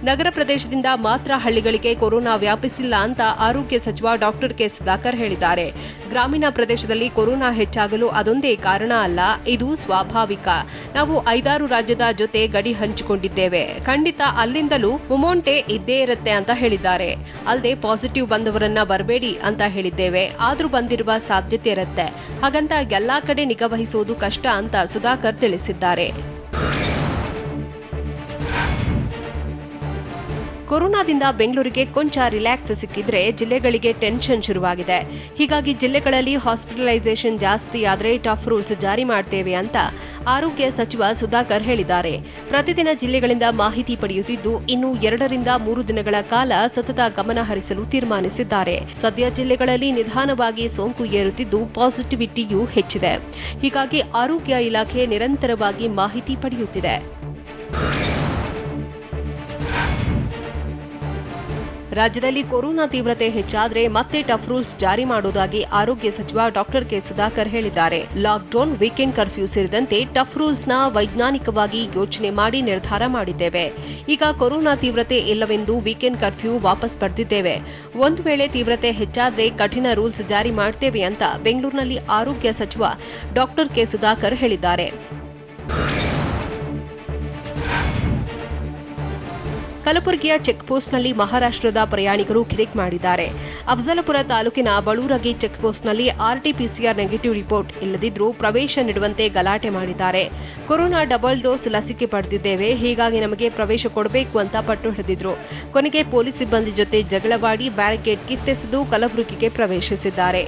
ನಗರ ಪ್ರದೇಶದಿಂದ ಮಾತ್ರ ಹಳ್ಳಿಗಳಿಗೆ ಕೊರೋನಾ ವ್ಯಾಪಿಸಿಲ್ಲ ಅಂತ ಆರೋಗ್ಯ ಸಚಿವ ಡಾಕ್ಟರ್ ಕೆ ಸುಧಾಕರ್ ಹೇಳಿದ್ದಾರೆ. ಗ್ರಾಮೀಣ ಪ್ರದೇಶದಲ್ಲಿ ಕೊರೋನಾ ಹೆಚ್ಚಾಗಲು ಅದೊಂದೇ ಕಾರಣ ಅಲ್ಲ, ಇದು ಸ್ವಾಭಾವಿಕ. ನಾವು 5-6 ರಾಜ್ಯದ ಜೊತೆ ಗಡಿ ಹಂಚಿಕೊಂಡಿದ್ದೇವೆ. ಖಂಡಿತ ಅಲ್ಲಿಂದಲೂ ಮೊಮೊಂಟೆ ಇದ್ದೇ ಇರುತ್ತೆ ಅಂತ ಹೇಳಿದ್ದಾರೆ. ಅಲ್ಲದೆ ಪಾಸಿಟಿವ್ ಬಂದವರನ್ನ ಬರಬೇಡಿ ಅಂತ ಹೇಳಿದ್ದೇವೆ, ಆದ್ರೂ ಬಂದಿರುವ ಸಾಧ್ಯತೆ ಇರುತ್ತೆ. ಹಾಗಂತ ಎಲ್ಲಾ ಕಡೆ ನಿಗಾ ವಹಿಸೋದು ಕಷ್ಟ ಅಂತ ಸುಧಾಕರ್ ತಿಳಿಸಿದ್ದಾರೆ. ಕೊರೋನಾದಿಂದ ಬೆಂಗಳೂರಿಗೆ ಕೊಂಚ ರಿಲ್ಯಾಕ್ಸ್ ಸಿಕ್ಕಿದ್ರೆ ಜಿಲ್ಲೆಗಳಿಗೆ ಟೆನ್ಷನ್ ಶುರುವಾಗಿದೆ. ಹೀಗಾಗಿ ಜಿಲ್ಲೆಗಳಲ್ಲಿ ಹಾಸ್ಪಿಟಲೈಸೇಷನ್ ಜಾಸ್ತಿ ಆದರೆ ಟಫ್ ರೂಲ್ಸ್ ಜಾರಿ ಮಾಡ್ತೇವೆ ಅಂತ ಆರೋಗ್ಯ ಸಚಿವ ಸುಧಾಕರ್ ಹೇಳಿದ್ದಾರೆ. ಪ್ರತಿದಿನ ಜಿಲ್ಲೆಗಳಿಂದ ಮಾಹಿತಿ ಪಡೆಯುತ್ತಿದ್ದು ಇನ್ನು 2-3 ದಿನಗಳ ಕಾಲ ಸತತ ಗಮನ ಹರಿಸಲು ತೀರ್ಮಾನಿಸಿದ್ದಾರೆ. ಸದ್ಯ ಜಿಲ್ಲೆಗಳಲ್ಲಿ ನಿಧಾನವಾಗಿ ಸೋಂಕು ಏರುತ್ತಿದ್ದು ಪಾಸಿಟಿವಿಟಿಯೂ ಹೆಚ್ಚಿದೆ. ಹೀಗಾಗಿ ಆರೋಗ್ಯ ಇಲಾಖೆ ನಿರಂತರವಾಗಿ ಮಾಹಿತಿ ಪಡೆಯುತ್ತಿದೆ. ರಾಜ್ಯದಲ್ಲಿ ಕೊರೋನಾ ತೀವ್ರತೆ ಹೆಚ್ಚಾದರೆ ಮತ್ತೆ ಟಫ್ ರೂಲ್ಸ್ ಜಾರಿ ಮಾಡುವುದಾಗಿ ಆರೋಗ್ಯ ಸಚಿವ ಡಾಕ್ಟರ್ ಕೆ ಸುಧಾಕರ್ ಹೇಳಿದ್ದಾರೆ. ಲಾಕ್ಡೌನ್, ವೀಕೆಂಡ್ ಕರ್ಫ್ಯೂ ಸೇರಿದಂತೆ ಟಫ್ ರೂಲ್ಸ್ನ ವೈಜ್ಞಾನಿಕವಾಗಿ ಯೋಚನೆ ಮಾಡಿ ನಿರ್ಧಾರ ಮಾಡಿದ್ದೇವೆ. ಈಗ ಕೊರೋನಾ ತೀವ್ರತೆ ಇಲ್ಲವೆಂದು ವೀಕೆಂಡ್ ಕರ್ಫ್ಯೂ ವಾಪಸ್ ಪಡೆದಿದ್ದೇವೆ. ಒಂದು ವೇಳೆ ತೀವ್ರತೆ ಹೆಚ್ಚಾದರೆ ಕಠಿಣ ರೂಲ್ಸ್ ಜಾರಿ ಮಾಡ್ತೇವೆ ಅಂತ ಬೆಂಗಳೂರಿನಲ್ಲಿ ಆರೋಗ್ಯ ಸಚಿವ ಡಾಕ್ಟರ್ ಕೆ ಸುಧಾಕರ್ ಹೇಳಿದ್ದಾರೆ. ಕಲಬುರಗಿಯ ಚೆಕ್ಪೋಸ್ಟ್ನಲ್ಲಿ ಮಹಾರಾಷ್ಟ್ರದ ಪ್ರಯಾಣಿಕರು ಕಿರಿಕ್ ಮಾಡಿದ್ದಾರೆ. ಅಫಜಲಪುರ ತಾಲೂಕಿನ ಬಳೂರಗಿ ಚೆಕ್ಪೋಸ್ಟ್ನಲ್ಲಿ ಆರ್ಟಿಪಿಸಿಆರ್ ನೆಗೆಟಿವ್ ರಿಪೋರ್ಟ್ ಇಲ್ಲದಿದ್ದರೂ ಪ್ರವೇಶ ನೀಡುವಂತೆ ಗಲಾಟೆ ಮಾಡಿದ್ದಾರೆ. ಕೊರೋನಾ ಡಬಲ್ ಡೋಸ್ ಲಸಿಕೆ ಪಡೆದಿದ್ದೇವೆ, ಹೀಗಾಗಿ ನಮಗೆ ಪ್ರವೇಶ ಕೊಡಬೇಕು ಅಂತ ಪಟ್ಟು ಹಿಡಿದಿದ್ರು. ಕೊನೆಗೆ ಪೊಲೀಸ್ ಸಿಬ್ಬಂದಿ ಜೊತೆ ಜಗಳವಾಡಿ ಬ್ಯಾರಿಕೇಡ್ ಕಿತ್ತೆಸೆದು ಕಲಬುರಗಿಗೆ ಪ್ರವೇಶಿಸಿದ್ದಾರೆ.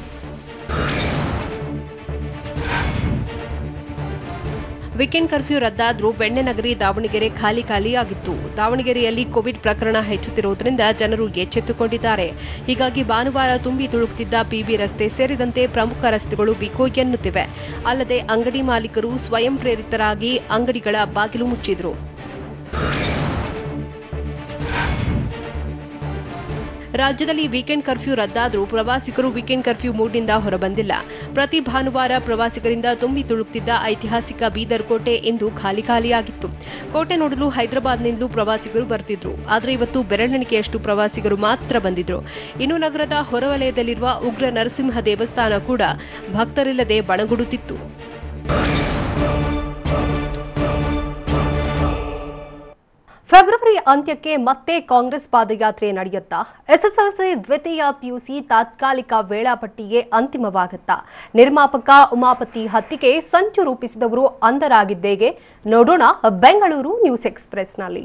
ವೀಕೆಂಡ್ ಕರ್ಫ್ಯೂ ರದ್ದಾದರೂ ಬೆಣ್ಣೆನಗರಿ ದಾವಣಗೆರೆ ಖಾಲಿಯಾಗಿತ್ತು. ದಾವಣಗೆರೆಯಲ್ಲಿ ಕೋವಿಡ್ ಪ್ರಕರಣ ಹೆಚ್ಚುತ್ತಿರುವುದರಿಂದ ಜನರು ಎಚ್ಚೆತ್ತುಕೊಂಡಿದ್ದಾರೆ. ಹೀಗಾಗಿ ಭಾನುವಾರ ತುಂಬಿ ತುಳುಕುತ್ತಿದ್ದ ಪಿಬಿ ರಸ್ತೆ ಸೇರಿದಂತೆ ಪ್ರಮುಖ ರಸ್ತೆಗಳು ಬಿಕೋ ಎನ್ನುತ್ತಿವೆ. ಅಲ್ಲದೆ ಅಂಗಡಿ ಮಾಲೀಕರು ಸ್ವಯಂ ಪ್ರೇರಿತರಾಗಿ ಅಂಗಡಿಗಳ ಬಾಗಿಲು ಮುಚ್ಚಿದ್ರು. ರಾಜ್ಯದಲ್ಲಿ ವೀಕೆಂಡ್ ಕರ್ಫ್ಯೂ ರದ್ದಾದರೂ ಪ್ರವಾಸಿಗರು ವೀಕೆಂಡ್ ಕರ್ಫ್ಯೂ ಮೂಡ್ನಿಂದ ಹೊರಬಂದಿಲ್ಲ. ಪ್ರತಿ ಭಾನುವಾರ ಪ್ರವಾಸಿಗರಿಂದ ತುಂಬಿ ತುಳುಕುತ್ತಿದ್ದ ಐತಿಹಾಸಿಕ ಬೀದರ್ ಕೋಟೆ ಇಂದು ಖಾಲಿಯಾಗಿತ್ತು. ಕೋಟೆ ನೋಡಲು ಹೈದರಾಬಾದ್ನಿಂದಲೂ ಪ್ರವಾಸಿಗರು ಬರ್ತಿದ್ರು. ಆದರೆ ಇವತ್ತು ಬೆರಳೆಣಿಕೆಯಷ್ಟು ಪ್ರವಾಸಿಗರು ಮಾತ್ರ ಬಂದಿದ್ರು. ಇನ್ನು ನಗರದ ಹೊರವಲಯದಲ್ಲಿರುವ ಉಗ್ರ ನರಸಿಂಹ ದೇವಸ್ಥಾನ ಕೂಡ ಭಕ್ತರಿಲ್ಲದೆ ಬಣಗುಡುತ್ತಿತ್ತು. ಫೆಬ್ರವರಿ ಅಂತ್ಯಕ್ಕೆ ಮತ್ತೆ ಕಾಂಗ್ರೆಸ್ ಪಾದಯಾತ್ರೆ ನಡೆಯುತ್ತಾ? ಎಸ್ಎಸ್ಎಲ್ಸಿ ದ್ವಿತೀಯ ಪಿಯುಸಿ ತಾತ್ಕಾಲಿಕ ವೇಳಾಪಟ್ಟಿಗೆ ಅಂತಿಮವಾಗುತ್ತಾ? ನಿರ್ಮಾಪಕ ಉಮಾಪತಿ ಹತ್ಯೆಗೆ ಸಂಚು ರೂಪಿಸಿದವರು ಅಂಧರಾಗಿದ್ದೇಗೆ? ನೋಡೋಣ ಬೆಂಗಳೂರು ನ್ಯೂಸ್ ಎಕ್ಸ್‌ಪ್ರೆಸ್‌ನಲ್ಲಿ.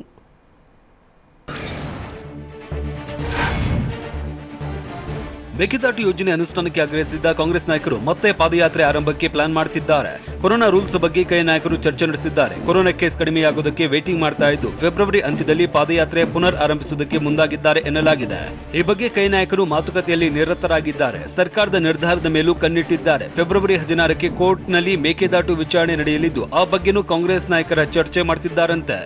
ಮೇಕೆದಾಟು ಯೋಜನೆ ಅನುಷ್ಠಾನಕ್ಕೆ ಆಗ್ರಹಿಸಿದ್ದ ಕಾಂಗ್ರೆಸ್ ನಾಯಕರು ಮತ್ತೆ ಪಾದಯಾತ್ರೆ ಆರಂಭಕ್ಕೆ ಪ್ಲಾನ್ ಮಾಡುತ್ತಿದ್ದಾರೆ. ಕೊರೋನಾ ರೂಲ್ಸ್ ಬಗ್ಗೆ ಕೈ ನಾಯಕರು ಚರ್ಚೆ ನಡೆಸಿದ್ದಾರೆ. ಕೊರೋನಾ ಕೇಸ್ ಕಡಿಮೆಯಾಗುವುದಕ್ಕೆ ವೇಟಿಂಗ್ ಮಾಡ್ತಾ ಇದ್ದು ಫೆಬ್ರವರಿ ಅಂತ್ಯದಲ್ಲಿ ಪಾದಯಾತ್ರೆ ಪುನರ್ ಆರಂಭಿಸುವುದಕ್ಕೆ ಮುಂದಾಗಿದ್ದಾರೆ ಎನ್ನಲಾಗಿದೆ. ಈ ಬಗ್ಗೆ ಕೈ ನಾಯಕರು ಮಾತುಕತೆಯಲ್ಲಿ ನಿರತರಾಗಿದ್ದಾರೆ. ಸರ್ಕಾರದ ನಿರ್ಧಾರದ ಮೇಲೂ ಕಣ್ಣಿಟ್ಟಿದ್ದಾರೆ. ಫೆಬ್ರವರಿ 16ಕ್ಕೆ ಕೋರ್ಟ್ನಲ್ಲಿ ಮೇಕೆದಾಟು ವಿಚಾರಣೆ ನಡೆಯಲಿದ್ದು ಆ ಬಗ್ಗೆನೂ ಕಾಂಗ್ರೆಸ್ ನಾಯಕರ ಚರ್ಚೆ ಮಾಡ್ತಿದ್ದಾರಂತೆ.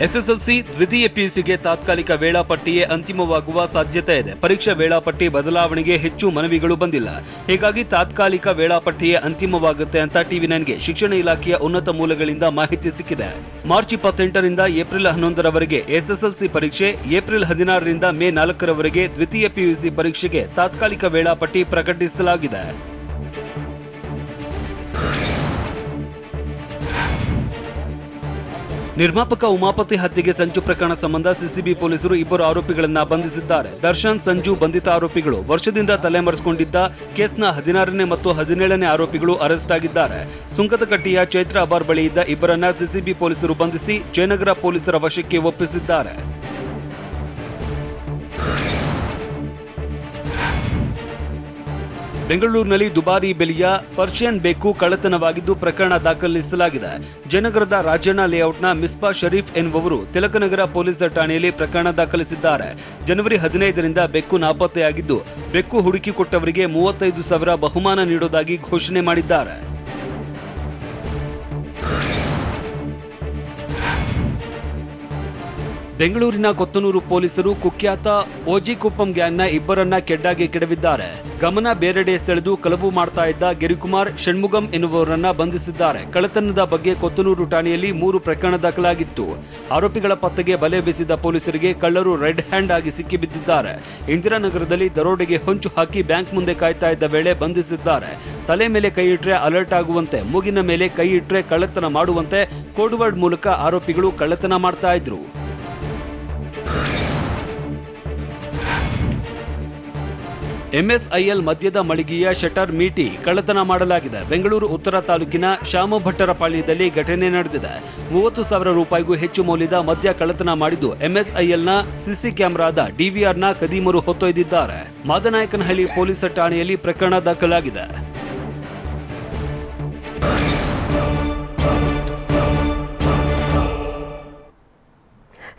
ಎಸ್ಎಸ್ಎಲ್ಸಿ ದ್ವಿತೀಯ ಪಿಯುಸಿಗೆ ತಾತ್ಕಾಲಿಕ ವೇಳಾಪಟ್ಟಿಯೇ ಅಂತಿಮವಾಗುವ ಸಾಧ್ಯತೆ ಇದೆ. ಪರೀಕ್ಷಾ ವೇಳಾಪಟ್ಟಿ ಬದಲಾವಣೆಗೆ ಹೆಚ್ಚು ಮನವಿಗಳು ಬಂದಿಲ್ಲ. ಹೀಗಾಗಿ ತಾತ್ಕಾಲಿಕ ವೇಳಾಪಟ್ಟಿಯೇ ಅಂತಿಮವಾಗುತ್ತೆ ಅಂತ ಟಿವಿ9ಗೆ ಶಿಕ್ಷಣ ಇಲಾಖೆಯ ಉನ್ನತ ಮೂಲಗಳಿಂದ ಮಾಹಿತಿ ಸಿಕ್ಕಿದೆ. ಮಾರ್ಚ್ 28ರಿಂದ ಏಪ್ರಿಲ್ 11ರವರೆಗೆ ಎಸ್ಎಸ್ಎಲ್ಸಿ ಪರೀಕ್ಷೆ, ಏಪ್ರಿಲ್ 16ರಿಂದ ಮೇ 4ರವರೆಗೆ ದ್ವಿತೀಯ ಪಿಯುಸಿ ಪರೀಕ್ಷೆಗೆ ತಾತ್ಕಾಲಿಕ ವೇಳಾಪಟ್ಟಿ ಪ್ರಕಟಿಸಲಾಗಿದೆ. ನಿರ್ಮಾಪಕ ಉಮಾಪತಿ ಹತ್ಯೆಗೆ ಸಂಚು ಪ್ರಕರಣ ಸಂಬಂಧ ಸಿಸಿಬಿ ಪೊಲೀಸರು 2 ಆರೋಪಿಗಳನ್ನ ಬಂಧಿಸಿದ್ದಾರೆ. ದರ್ಶನ್, ಸಂಜು ಬಂಧಿತ ಆರೋಪಿಗಳು. ವರ್ಷದಿಂದ ತಲೆಮರೆಸಿಕೊಂಡಿದ್ದ ಕೇಸ್ನ 16ನೇ ಮತ್ತು 17ನೇ ಆರೋಪಿಗಳು ಅರೆಸ್ಟ್ ಆಗಿದ್ದಾರೆ. ಸುಂಕದಕಟ್ಟಿಯ ಚೈತ್ರ ಅಬಾರ್ ಬಳಿ ಇದ್ದ ಇಬ್ಬರನ್ನ ಸಿಸಿಬಿ ಪೊಲೀಸರು ಬಂಧಿಸಿ ಜಯನಗರ ಪೊಲೀಸರ ವಶಕ್ಕೆ ಒಪ್ಪಿಸಿದ್ದಾರೆ. ಬೆಂಗಳೂರಿನಲ್ಲಿ ದುಬಾರಿ ಬೆಲೆಯ ಪರ್ಷಿಯನ್ ಬೆಕ್ಕು ಕಳ್ಳತನವಾಗಿದ್ದು ಪ್ರಕರಣ ದಾಖಲಿಸಲಾಗಿದೆ. ಜಯನಗರದ ರಾಜಣ್ಣ ಲೇಔಟ್ನ ಮಿಸ್ಬಾ ಶರೀಫ್ ಎನ್ನುವವರು ತಿಲಕನಗರ ಪೊಲೀಸ್ ಠಾಣೆಯಲ್ಲಿ ಪ್ರಕರಣ ದಾಖಲಿಸಿದ್ದಾರೆ. ಜನವರಿ 15ರಿಂದ ಬೆಕ್ಕು ನಾಪತ್ತೆಯಾಗಿದ್ದು ಬೆಕ್ಕು ಹುಡುಕಿಕೊಟ್ಟವರಿಗೆ 35,000 ಬಹುಮಾನ ನೀಡುವುದಾಗಿ ಘೋಷಣೆ ಮಾಡಿದ್ದಾರೆ. ಬೆಂಗಳೂರಿನ ಕೊತ್ತನೂರು ಪೊಲೀಸರು ಕುಖ್ಯಾತ ಓಜಿಕುಪ್ಪಂ ಗ್ಯಾಂಗ್ನ ಇಬ್ಬರನ್ನ ಕೆಡ್ಡಾಗಿ ಕೆಡವಿದ್ದಾರೆ. ಗಮನ ಬೇರೆಡೆ ಸೆಳೆದು ಕಳವು ಮಾಡ್ತಾ ಇದ್ದ ಗಿರಿಕುಮಾರ್ ಷಣ್ಮುಗಂ ಎನ್ನುವವರನ್ನ ಬಂಧಿಸಿದ್ದಾರೆ. ಕಳ್ಳತನದ ಬಗ್ಗೆ ಕೊತ್ತನೂರು ಠಾಣೆಯಲ್ಲಿ 3 ಪ್ರಕರಣ ದಾಖಲಾಗಿತ್ತು. ಆರೋಪಿಗಳ ಪತ್ತೆಗೆ ಬಲೆ ಬೀಸಿದ ಪೊಲೀಸರಿಗೆ ಕಳ್ಳರು ರೆಡ್ ಹ್ಯಾಂಡ್ ಆಗಿ ಸಿಕ್ಕಿಬಿದ್ದಿದ್ದಾರೆ. ಇಂದಿರಾನಗರದಲ್ಲಿ ದರೋಡೆಗೆ ಹೊಂಚು ಹಾಕಿ ಬ್ಯಾಂಕ್ ಮುಂದೆ ಕಾಯ್ತಾ ಇದ್ದ ವೇಳೆ ಬಂಧಿಸಿದ್ದಾರೆ. ತಲೆ ಮೇಲೆ ಕೈ ಇಟ್ರೆ ಅಲರ್ಟ್ ಆಗುವಂತೆ, ಮೂಗಿನ ಮೇಲೆ ಕೈ ಇಟ್ರೆ ಕಳ್ಳತನ ಮಾಡುವಂತೆ ಕೋಡ್ ವರ್ಡ್ ಮೂಲಕ ಆರೋಪಿಗಳು ಕಳ್ಳತನ ಮಾಡ್ತಾ ಇದ್ರು. ಎಂಎಸ್ಐಎಲ್ ಮದ್ಯದ ಮಳಿಗೆಯ ಶಟರ್ ಮೀಟಿ ಕಳ್ಳತನ ಮಾಡಲಾಗಿದೆ. ಬೆಂಗಳೂರು ಉತ್ತರ ತಾಲೂಕಿನ ಶ್ಯಾಮಭಟ್ಟರಪಾಳ್ಯದಲ್ಲಿ ಘಟನೆ ನಡೆದಿದೆ. 30,000 ರೂಪಾಯಿಗೂ ಹೆಚ್ಚು ಮೌಲ್ಯದ ಮದ್ಯ ಕಳ್ಳತನ ಮಾಡಿದ್ದು ಎಂಎಸ್ಐಎಲ್ನ ಸಿಸಿ ಕ್ಯಾಮೆರಾದ ಡಿವಿಆರ್ನ ಕದೀಮರು ಹೊತ್ತೊಯ್ದಿದ್ದಾರೆ. ಮಾದನಾಯಕನಹಳ್ಳಿ ಪೊಲೀಸ್ ಠಾಣೆಯಲ್ಲಿ ಪ್ರಕರಣ ದಾಖಲಾಗಿದೆ.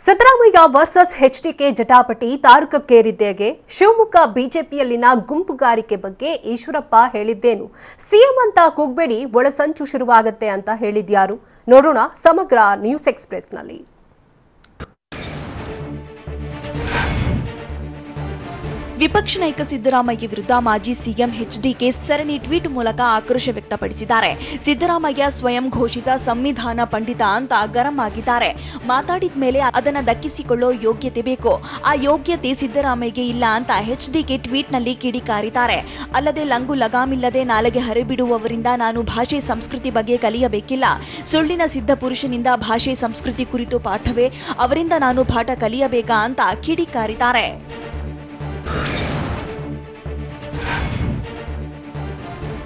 ಸಿದ್ದರಾಮಯ್ಯ ವರ್ಸಸ್ ಎಚ್ಡಿಕೆ ಜಟಾಪಟಿ ತಾರಕಕ್ಕೇರಿದ್ದೇಗೆ? ಶಿವಮೊಗ್ಗ ಬಿಜೆಪಿಯಲ್ಲಿನ ಗುಂಪುಗಾರಿಕೆ ಬಗ್ಗೆ ಈಶ್ವರಪ್ಪ ಹೇಳಿದ್ದೇನು? ಸಿಎಂ ಅಂತ ಕೂಗ್ಬೇಡಿ, ಒಳಸಂಚು ಶುರುವಾಗತ್ತೆ ಅಂತ ಹೇಳಿದ್ಯಾರು? ನೋಡೋಣ ಸಮಗ್ರ ನ್ಯೂಸ್ ಎಕ್ಸ್‌ಪ್ರೆಸ್‌ನಲ್ಲಿ. ವಿಪಕ್ಷ ನಾಯಕ ಸಿದ್ದರಾಮಯ್ಯ ವಿರುದ್ಧ ಮಾಜಿ ಸಿಎಂ ಎಚ್ಡಿಕೆ ಸರಣಿ ಟ್ವೀಟ್ ಮೂಲಕ ಆಕ್ರೋಶ ವ್ಯಕ್ತಪಡಿಸಿದ್ದಾರೆ. ಸಿದ್ದರಾಮಯ್ಯ ಸ್ವಯಂ ಘೋಷಿತ ಸಂವಿಧಾನ ಪಂಡಿತ ಅಂತ ಗರಂ ಆಗಿದ್ದಾರೆ. ಮಾತಾಡಿದ ಮೇಲೆ ಅದನ್ನ ದಕ್ಕಿಸಿಕೊಳ್ಳೋ ಯೋಗ್ಯತೆ ಬೇಕು. ಆ ಯೋಗ್ಯತೆ ಸಿದ್ದರಾಮಯ್ಯಗೆ ಇಲ್ಲ ಅಂತ ಎಚ್ಡಿಕೆ ಟ್ವೀಟ್ನಲ್ಲಿ ಕಿಡಿಕಾರಿದ್ದಾರೆ. ಅಲ್ಲದೆ ಲಂಗು ಲಗಾಮಿಲ್ಲದೆ ನಾಲೆಗೆ ಹರಿಬಿಡುವವರಿಂದ ನಾನು ಭಾಷೆ ಸಂಸ್ಕೃತಿ ಬಗ್ಗೆ ಕಲಿಯಬೇಕಿಲ್ಲ. ಸುಳ್ಳಿನ ಸಿದ್ಧ ಪುರುಷನಿಂದ ಭಾಷೆ ಸಂಸ್ಕೃತಿ ಕುರಿತು ಪಾಠವೇ, ಅವರಿಂದ ನಾನು ಪಾಠ ಕಲಿಯಬೇಕಾ ಅಂತ ಕಿಡಿಕಾರಿದ್ದಾರೆ.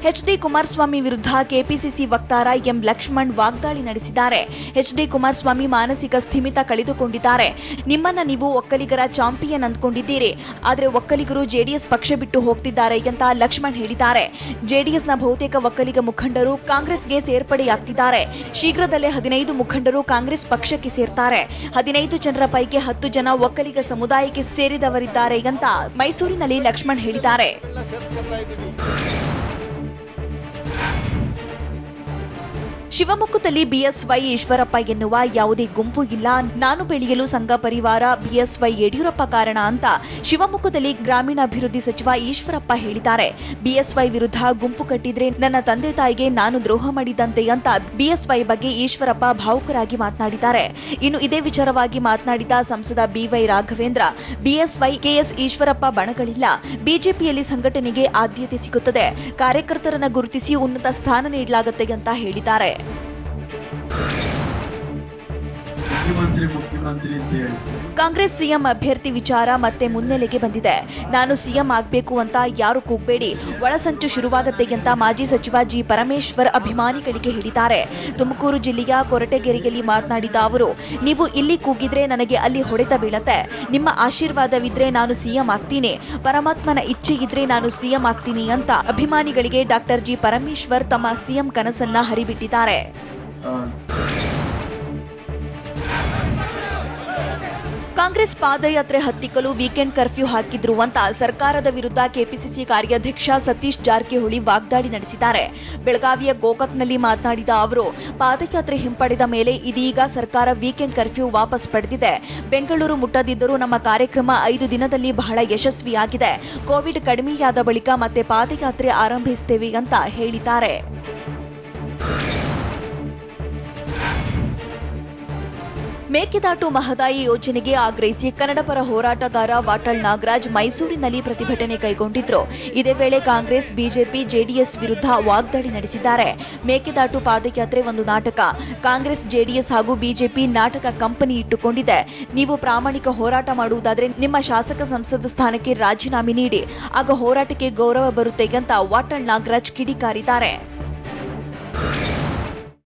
ಎಚ್ಡಿ ಕುಮಾರಸ್ವಾಮಿ ವಿರುದ್ಧ ಕೆಪಿಸಿಸಿ ವಕ್ತಾರ ಎಂ ಲಕ್ಷ್ಮಣ್ ವಾಗ್ದಾಳಿ ನಡೆಸಿದ್ದಾರೆ. ಎಚ್ಡಿ ಕುಮಾರಸ್ವಾಮಿ ಮಾನಸಿಕ ಸ್ಥಿಮಿತ ಕಳೆದುಕೊಂಡಿದ್ದಾರೆ. ನಿಮ್ಮನ್ನ ನೀವು ಒಕ್ಕಲಿಗರ ಚಾಂಪಿಯನ್ ಅಂದ್ಕೊಂಡಿದ್ದೀರಿ, ಆದರೆ ಒಕ್ಕಲಿಗರು ಜೆಡಿಎಸ್ ಪಕ್ಷ ಬಿಟ್ಟು ಹೋಗ್ತಿದ್ದಾರೆ ಅಂತ ಲಕ್ಷ್ಮಣ್ ಹೇಳಿದ್ದಾರೆ. ಜೆಡಿಎಸ್ನ ಬಹುತೇಕ ಒಕ್ಕಲಿಗ ಮುಖಂಡರು ಕಾಂಗ್ರೆಸ್ಗೆ ಸೇರ್ಪಡೆಯಾಗ್ತಿದ್ದಾರೆ. ಶೀಘ್ರದಲ್ಲೇ 15 ಮುಖಂಡರು ಕಾಂಗ್ರೆಸ್ ಪಕ್ಷಕ್ಕೆ ಸೇರ್ತಾರೆ. 15 ಜನರ ಪೈಕಿ 10 ಜನ ಒಕ್ಕಲಿಗ ಸಮುದಾಯಕ್ಕೆ ಸೇರಿದವರಿದ್ದಾರೆ ಅಂತ ಮೈಸೂರಿನಲ್ಲಿ ಲಕ್ಷ್ಮಣ್ ಹೇಳಿದ್ದಾರೆ. ಶಿವಮೊಗ್ಗದಲ್ಲಿ ಬಿಎಸ್ವೈ ಈಶ್ವರಪ್ಪ ಎನ್ನುವ ಯಾವುದೇ ಗುಂಪು ಇಲ್ಲ. ನಾನು ಬೆಳೆಯಲು ಸಂಘ ಪರಿವಾರ, ಬಿಎಸ್ವೈ ಯಡಿಯೂರಪ್ಪ ಕಾರಣ ಅಂತ ಶಿವಮೊಗ್ಗದಲ್ಲಿ ಗ್ರಾಮೀಣಾಭಿವೃದ್ಧಿ ಸಚಿವ ಈಶ್ವರಪ್ಪ ಹೇಳಿದ್ದಾರೆ. ಬಿಎಸ್ವೈ ವಿರುದ್ಧ ಗುಂಪು ಕಟ್ಟಿದ್ರೆ ನನ್ನ ತಂದೆ ತಾಯಿಗೆ ನಾನು ದ್ರೋಹ ಮಾಡಿದಂತೆ ಅಂತ ಬಿಎಸ್ವೈ ಬಗ್ಗೆ ಈಶ್ವರಪ್ಪ ಭಾವುಕರಾಗಿ ಮಾತನಾಡಿದ್ದಾರೆ. ಇನ್ನು ಇದೇ ವಿಚಾರವಾಗಿ ಮಾತನಾಡಿದ ಸಂಸದ BY Raghavendra, BSY KS Eshwarappa ಬಣಗಳಿಲ್ಲ. ಬಿಜೆಪಿಯಲ್ಲಿ ಸಂಘಟನೆಗೆ ಆದ್ಯತೆ ಸಿಗುತ್ತದೆ. ಕಾರ್ಯಕರ್ತರನ್ನ ಗುರುತಿಸಿ ಉನ್ನತ ಸ್ಥಾನ ನೀಡಲಾಗುತ್ತೆ ಅಂತ ಹೇಳಿದ್ದಾರೆ. ಮುಖ್ಯಮಂತ್ರಿ ಅಂತ ಹೇಳ್ತಾರೆ. ಕಾಂಗ್ರೆಸ್ ಸಿಎಂ ಅಭ್ಯರ್ಥಿ ವಿಚಾರ ಮತ್ತೆ ಮುನ್ನೆಲೆಗೆ ಬಂದಿದೆ. ನಾನು ಸಿಎಂ ಆಗಬೇಕು ಅಂತ ಯಾರು ಕೂಗಬೇಡಿ, ಒಳಸಂಚು ಶುರುವಾಗತ್ತೆ ಅಂತ ಮಾಜಿ ಸಚಿವ ಜಿ ಪರಮೇಶ್ವರ್ ಅಭಿಮಾನಿಗಳಿಗೆ ಹೇಳಿದ್ದಾರೆ. ತುಮಕೂರು ಜಿಲ್ಲೆಯ ಕೊರಟಗೆರೆಯಲ್ಲಿ ಮಾತನಾಡಿದ ಅವರು, ನೀವು ಇಲ್ಲಿ ಕೂಗಿದ್ರೆ ನನಗೆ ಅಲ್ಲಿ ಹೊಡೆತ ಬೀಳತ್ತೆ. ನಿಮ್ಮ ಆಶೀರ್ವಾದವಿದ್ರೆ ನಾನು ಸಿಎಂ ಆಗ್ತೀನಿ, ಪರಮಾತ್ಮನ ಇಚ್ಛೆ ಇದ್ರೆ ನಾನು ಸಿಎಂ ಆಗ್ತೀನಿ ಅಂತ ಅಭಿಮಾನಿಗಳಿಗೆ ಡಾಕ್ಟರ್ ಜಿ ಪರಮೇಶ್ವರ್ ತಮ್ಮ ಸಿಎಂ ಕನಸನ್ನ ಹರಿಬಿಟ್ಟಿದ್ದಾರೆ. ಕಾಂಗ್ರೆಸ್ ಪಾದಯಾತ್ರೆ ಹತ್ತಿಕ್ಕಲು ವೀಕೆಂಡ್ ಕರ್ಫ್ಯೂ ಹಾಕಿದ್ರು ಅಂತ ಸರ್ಕಾರದ ವಿರುದ್ಧ ಕೆಪಿಸಿಸಿ ಕಾರ್ಯಾಧ್ಯಕ್ಷ ಸತೀಶ್ ಜಾರಕಿಹೊಳಿ ವಾಗ್ದಾಳಿ ನಡೆಸಿದ್ದಾರೆ. ಬೆಳಗಾವಿಯ ಗೋಕಾಕ್ನಲ್ಲಿ ಮಾತನಾಡಿದ ಅವರು, ಪಾದಯಾತ್ರೆ ಹಿಂಪಡೆದ ಮೇಲೆ ಇದೀಗ ಸರ್ಕಾರ ವೀಕೆಂಡ್ ಕರ್ಫ್ಯೂ ವಾಪಸ್ ಪಡೆದಿದೆ. ಬೆಂಗಳೂರು ಮುಟ್ಟದಿದ್ದರೂ ನಮ್ಮ ಕಾರ್ಯಕ್ರಮ 5 ದಿನದಲ್ಲಿ ಬಹಳ ಯಶಸ್ವಿಯಾಗಿದೆ. ಕೋವಿಡ್ ಕಡಿಮೆಯಾದ ಬಳಿಕ ಮತ್ತೆ ಪಾದಯಾತ್ರೆ ಆರಂಭಿಸುತ್ತೇವೆ ಅಂತ ಹೇಳಿದ್ದಾರೆ. ಮೇಕೆದಾಟು ಮಹದಾಯಿ ಯೋಜನೆಗೆ ಆಗ್ರಹಿಸಿ ಕನ್ನಡಪರ ಹೋರಾಟಗಾರ ವಾಟಾಳ್ ನಾಗರಾಜ್ ಮೈಸೂರಿನಲ್ಲಿ ಪ್ರತಿಭಟನೆ ಕೈಗೊಂಡಿದ್ರು. ಇದೇ ವೇಳೆ ಕಾಂಗ್ರೆಸ್, ಬಿಜೆಪಿ, ಜೆಡಿಎಸ್ ವಿರುದ್ಧ ವಾಗ್ದಾಳಿ ನಡೆಸಿದ್ದಾರೆ. ಮೇಕೆದಾಟು ಪಾದಯಾತ್ರೆ ಒಂದು ನಾಟಕ. ಕಾಂಗ್ರೆಸ್, ಜೆಡಿಎಸ್ ಹಾಗೂ ಬಿಜೆಪಿ ನಾಟಕ ಕಂಪನಿ ಇಟ್ಟುಕೊಂಡಿದೆ. ನೀವು ಪ್ರಾಮಾಣಿಕ ಹೋರಾಟ ಮಾಡುವುದಾದ್ರೆ ನಿಮ್ಮ ಶಾಸಕ ಸಂಸದ ಸ್ಥಾನಕ್ಕೆ ರಾಜೀನಾಮೆ ನೀಡಿ, ಆಗ ಹೋರಾಟಕ್ಕೆ ಗೌರವ ಬರುತ್ತೆ ಅಂತ ವಾಟಾಳ್ ನಾಗರಾಜ್ ಕಿಡಿಕಾರಿದ್ದಾರೆ.